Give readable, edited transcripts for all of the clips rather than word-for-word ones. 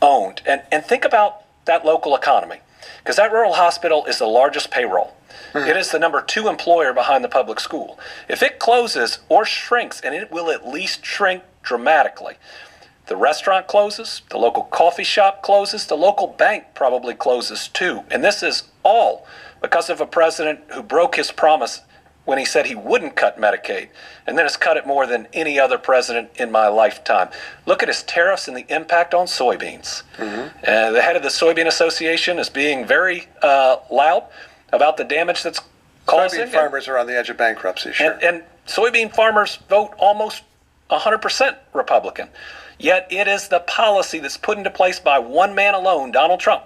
owned. And think about that local economy, because that rural hospital is the largest payroll. It is the number 2 employer behind the public school. If it closes or shrinks, and it will at least shrink dramatically, the restaurant closes, the local coffee shop closes, the local bank probably closes too. And this is all because of a president who broke his promise when he said he wouldn't cut Medicaid, and then has cut it more than any other president in my lifetime. Look at his tariffs and the impact on soybeans. The head of the Soybean Association is being very loud about the damage that's causing. Soybean farmers are on the edge of bankruptcy, sure. And soybean farmers vote almost 100% Republican. Yet it is the policy that's put into place by one man alone, Donald Trump,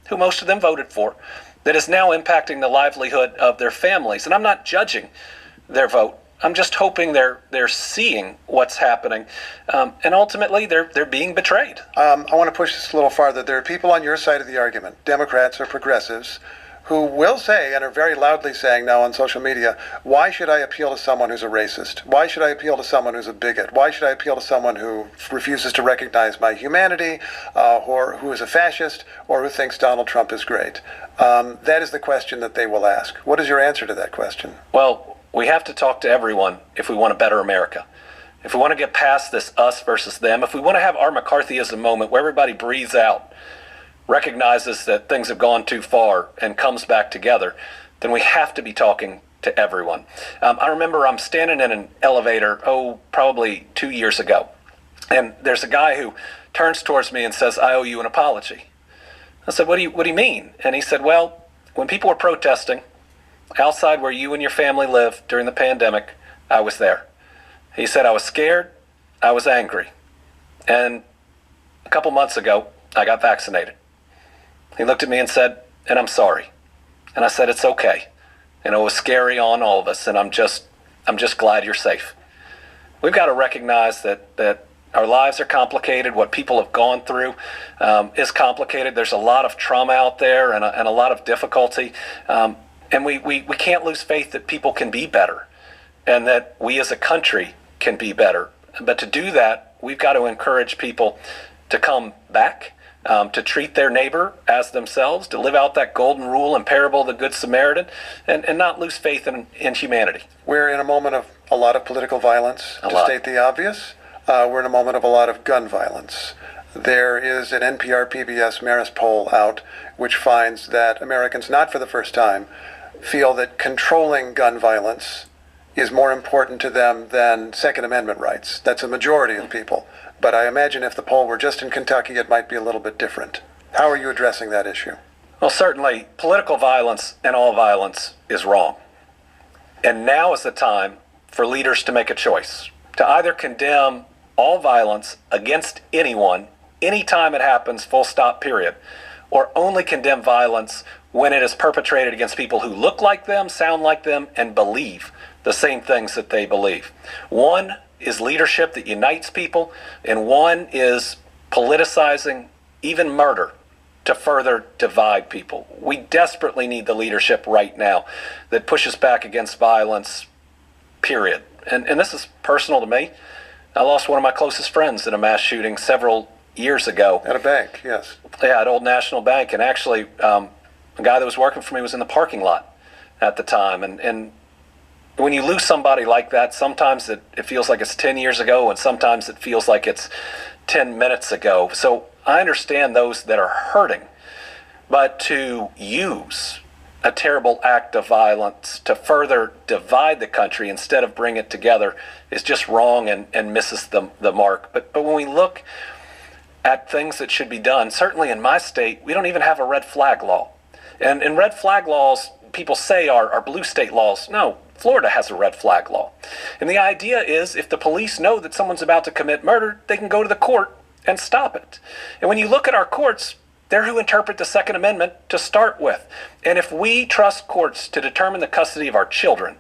who most of them voted for, that is now impacting the livelihood of their families. And I'm not judging their vote. I'm just hoping they're seeing what's happening, and ultimately they're being betrayed. I want to push this a little farther. There are people on your side of the argument, Democrats or progressives, who will say, and are very loudly saying now on social media, why should I appeal to someone who's a racist? Why should I appeal to someone who's a bigot? Why should I appeal to someone who refuses to recognize my humanity, or who is a fascist, or who thinks Donald Trump is great? That is the question that they will ask. What is your answer to that question? Well, we have to talk to everyone if we want a better America. If we want to get past this us versus them, if we want to have our McCarthyism moment where everybody breathes out, recognizes that things have gone too far, and comes back together, then we have to be talking to everyone. I remember I'm standing in an elevator, probably 2 years ago, and there's a guy who turns towards me and says, "I owe you an apology." I said, what do you mean? And he said, well, when people were protesting outside where you and your family live during the pandemic, I was there. He said, I was scared, I was angry, and a couple months ago, I got vaccinated. He looked at me and said, and I'm sorry. And I said, it's okay. And it was scary on all of us, and I'm just glad you're safe. We've got to recognize that our lives are complicated. What people have gone through is complicated. There's a lot of trauma out there and a lot of difficulty. And we can't lose faith that people can be better and that we as a country can be better. But to do that, we've got to encourage people to come back, to treat their neighbor as themselves, to live out that golden rule and parable of the Good Samaritan, and not lose faith in humanity. We're in a moment of a lot of political violence, to state the obvious. We're in a moment of a lot of gun violence. There is an NPR PBS Marist poll out which finds that Americans, not for the first time, feel that controlling gun violence is more important to them than Second Amendment rights. That's a majority of people. But I imagine if the poll were just in Kentucky, it might be a little bit different. How are you addressing that issue? Well, certainly, political violence and all violence is wrong. And now is the time for leaders to make a choice, to either condemn all violence against anyone, anytime it happens, full stop, period, or only condemn violence when it is perpetrated against people who look like them, sound like them, and believe the same things that they believe. One is leadership that unites people, and one is politicizing, even murder, to further divide people. We desperately need the leadership right now that pushes back against violence, period. And this is personal to me. I lost one of my closest friends in a mass shooting several years ago. At a bank, yes. Yeah, at Old National Bank. And actually, a guy that was working for me was in the parking lot at the time. And when you lose somebody like that, sometimes it feels like it's 10 years ago, and sometimes it feels like it's 10 minutes ago. So I understand those that are hurting, but to use a terrible act of violence to further divide the country instead of bring it together is just wrong and misses the mark. But when we look at things that should be done, certainly in my state, we don't even have a red flag law. And red flag laws, people say are blue state laws. No, Florida has a red flag law. And the idea is if the police know that someone's about to commit murder, they can go to the court and stop it. And when you look at our courts, they're who interpret the Second Amendment to start with. And if we trust courts to determine the custody of our children,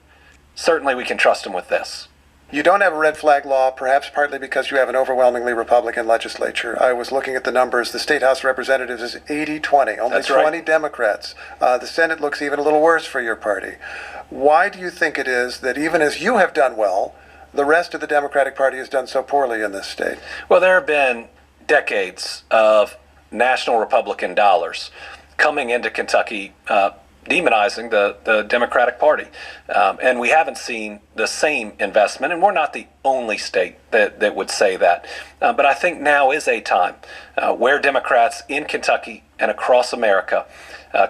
certainly we can trust them with this. You don't have a red flag law, perhaps partly because you have an overwhelmingly Republican legislature. I was looking at the numbers. The State House of Representatives is 80-20, only That's 20 right. Democrats. The Senate looks even a little worse for your party. Why do you think it is that even as you have done well, the rest of the Democratic Party has done so poorly in this state? Well, there have been decades of national Republican dollars coming into Kentucky, demonizing the Democratic Party. And we haven't seen the same investment, and we're not the only state that would say that. But I think now is a time where Democrats in Kentucky and across America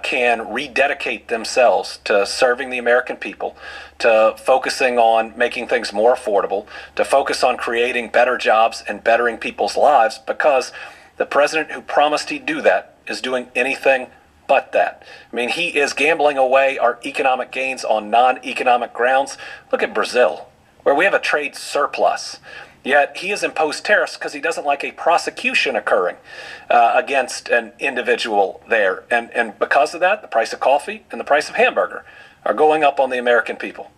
can rededicate themselves to serving the American people, to focusing on making things more affordable, to focus on creating better jobs and bettering people's lives, because the president who promised he'd do that is doing anything but that. I mean, he is gambling away our economic gains on non-economic grounds. Look at Brazil, where we have a trade surplus. Yet he has imposed tariffs because he doesn't like a prosecution occurring against an individual there. And because of that, the price of coffee and the price of hamburger are going up on the American people.